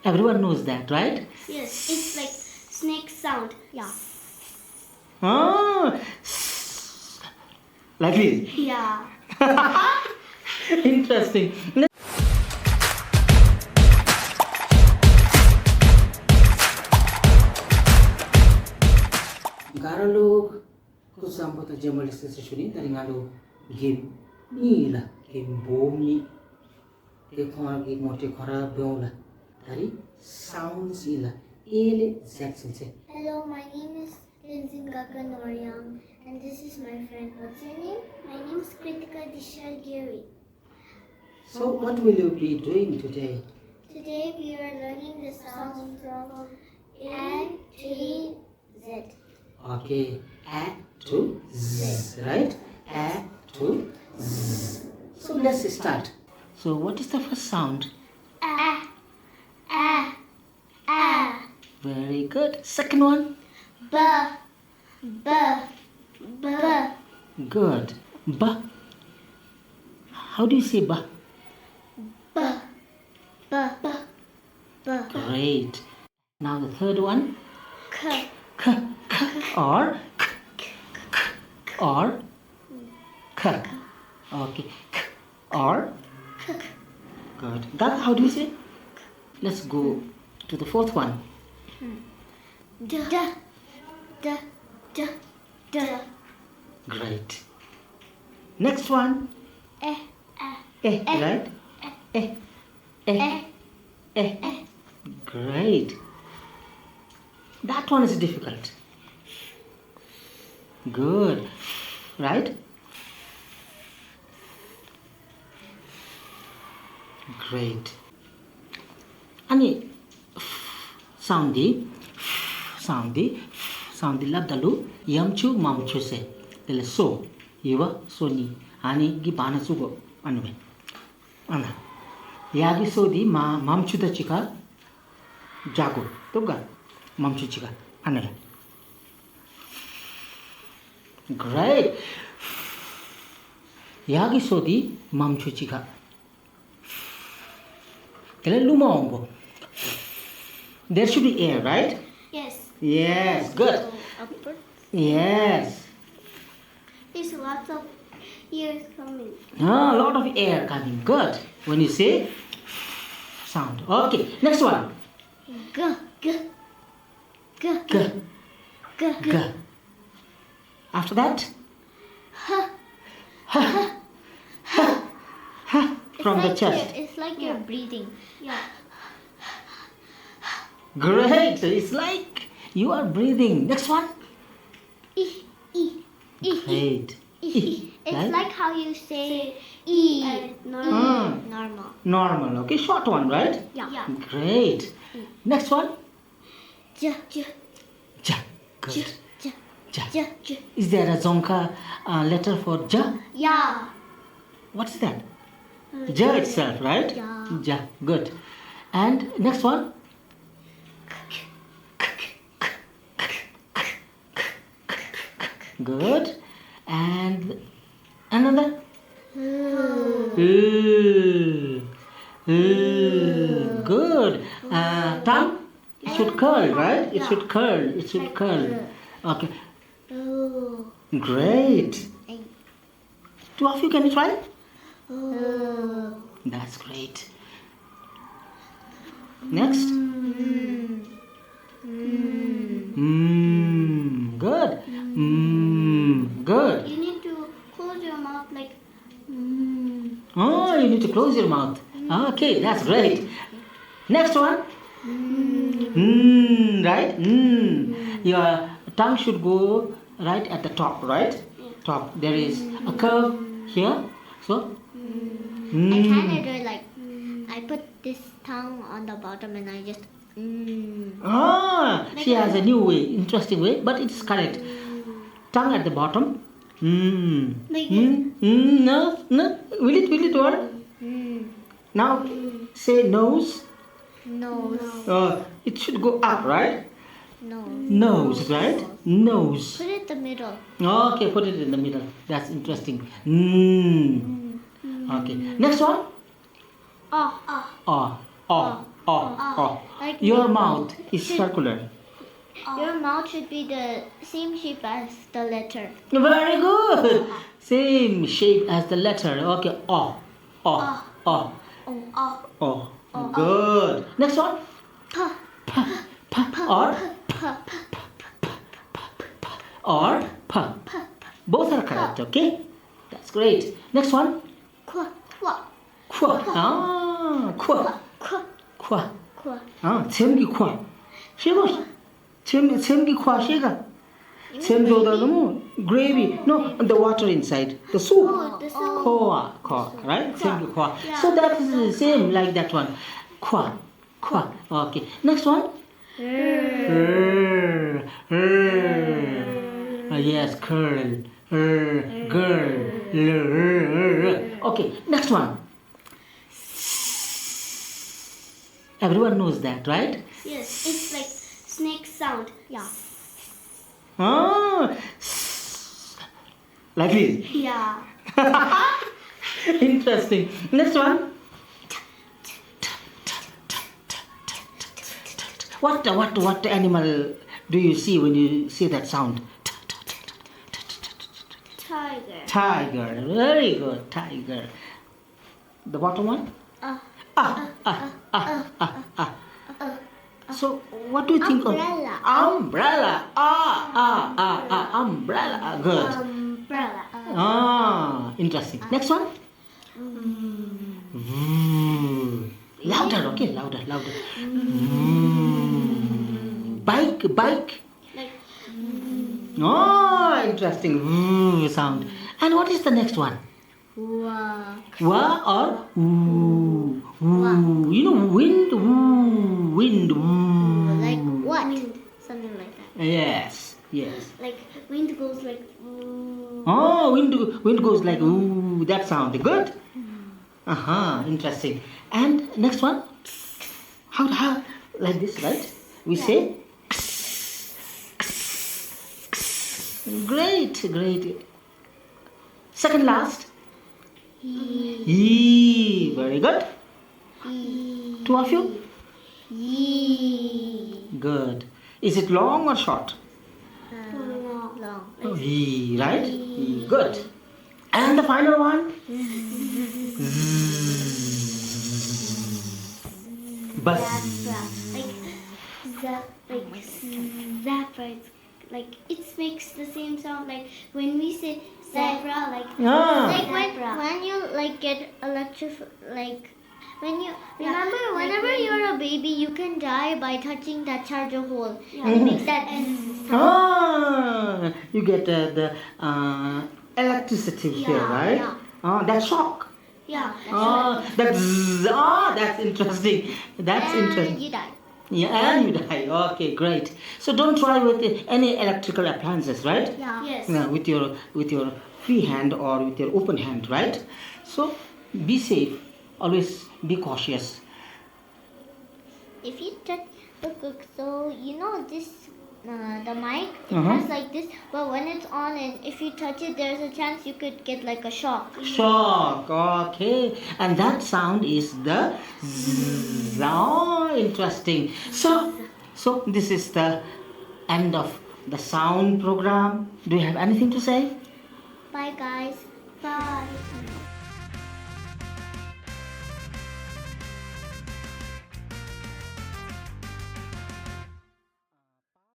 Everyone knows that, right? Yes, it's like snake sound. Yeah. Ah, like this. Yeah. Interesting. Garalo kusamba ta jamali sesuni dari ngalo game nila game bomi e khora ge mote khora beola dari sounds ila ele zaksense. Hello, my name is Lindsay Gaganoriam, and this is my friend. What's your name? My name is Kritika Dishal Giri. So what will you be doing today? Today we are learning the sounds from A, T, Z. Okay, A to Z, right? A to Z. So let's start. So what is the first sound? A, A, A. Very good. Second one? B, B, B. Good. B. How do you say B? B, B, B, B. Great. Now the third one? K, K, K, or K, K, or K. Okay. K, or K. good. That how do you say? Let's go to the fourth one. D, D, D, D, D. Great. Next one. E, Eh, right? Eh, eh, eh. Great. That one is difficult. Good. Right? Great. Ani sound labdalu yamchu mamchu se. Dele so iwa soni ani gi bana sugo anume. Ana. Yagi so di mamchu da chika jago toga mamchu chika ane. Great. Yagi so di mamchu chika. Dele luma ongo. There should be air, right? Yes. Yes, good. Upward. Yes. There's lots of ears coming. Ah, a lot of air coming. Good. When you say sound. Okay, next one. G, G, G, G, G, G. After that, H. H, H, H from the chest. It's like you're breathing. Yeah. Great. It's like you are breathing. Next one. E, E, E. Great. E. It's Right? like how you say E. Normal. Normal. Normal. Okay, short one, right? Yeah. Great. Next one. J, J, J. J, Good. J, J. J, J. Is there a Zonka letter for J? Yeah. What's that? J itself, right? Yeah. J. Good. And next one. Good. And another. Good. Tongue. It should curl, right? It should curl. It should curl. Okay. Oh. Great. Two of you, can you try? Oh. That's great. Next. Good. Good. You need to close your mouth like. Oh, you need to close your mouth. Okay, that's great. Next one. Right? Your tongue should go right at the top, right? Top. There is a curve here. So. I kind of do it like. I put this tongue on the bottom and I just. Ah, she has a new way, interesting way, but it's correct. Tongue at the bottom. Like No. Will it work? Now say nose. nose. It should go up, right? Nose. Nose, right? Nose. Put it in the middle. Okay, put it in the middle. That's interesting. Okay. Next one. Oh. Oh. Your mouth is circular. Your mouth should be the same shape as the letter. Very good. Same shape as the letter. Okay. Oh. Oh. Oh. Oh. Good. Next one. Pa. Pa. Pa. Or pa. Both are correct. Okay. That's great. Next one. Qua. Qua. Kwa. Ah. Kwa. Qua. Kwa. Qua. 아, 잼기 과. 시고 잼기 과 시가. 잼도다 너무 gravy. No, the water inside. The soup. Oh, the soup. Kwa, right? 잼기 과. So that is the same like that one. Kwa. Okay. Next one. Yes, curl. Girl. Okay. Next one. Everyone knows that, right? Yes, it's like snake sound. Yeah. Ah, like this. Yeah. Interesting. Next one. What animal do you see when you see that sound? Tiger. Tiger. Very good. Tiger. The bottom one? So, what do you think Umbrella. of umbrella? Umbrella. Good. Umbrella. Interesting. Next one. Louder, okay, louder. Bike. Like Oh, interesting. Sound. And what is the next one? walk. Wa or woo? Woo. You know, wind. Woo. Wind. Woo. Like what? Wind. Something like that. Yes. Like wind goes like ooh. Oh, wind goes like ooh. That sound good. Interesting. And next one. How like this, right? We say. Great. Second last. E. Very good. Two of you. Good. Is it long or short? Long. Oh, E, right? E. Good. And the final one? Bus. Zebra. Like it makes the same sound like when we say zebra. Like when you like get like when you remember whenever you're a baby you can die by touching that charger hole. It makes that sound. You get the electricity here, right? Yeah. That shock. Yeah. That's That's interesting. That's interesting. You die. Yeah, and you die. Okay, great. So don't try with any electrical appliances, right? Yeah. Yes. With your free hand or with your open hand, right? So be safe. Always be cautious. If you touch so you know this the mic it Uh-huh. has like this, but when it's on and if you touch it, there's a chance you could get like a shock. Shock. Okay, and that sound is the zzz. Oh, interesting. So this is the end of the sound program. Do you have anything to say? Bye guys. Bye.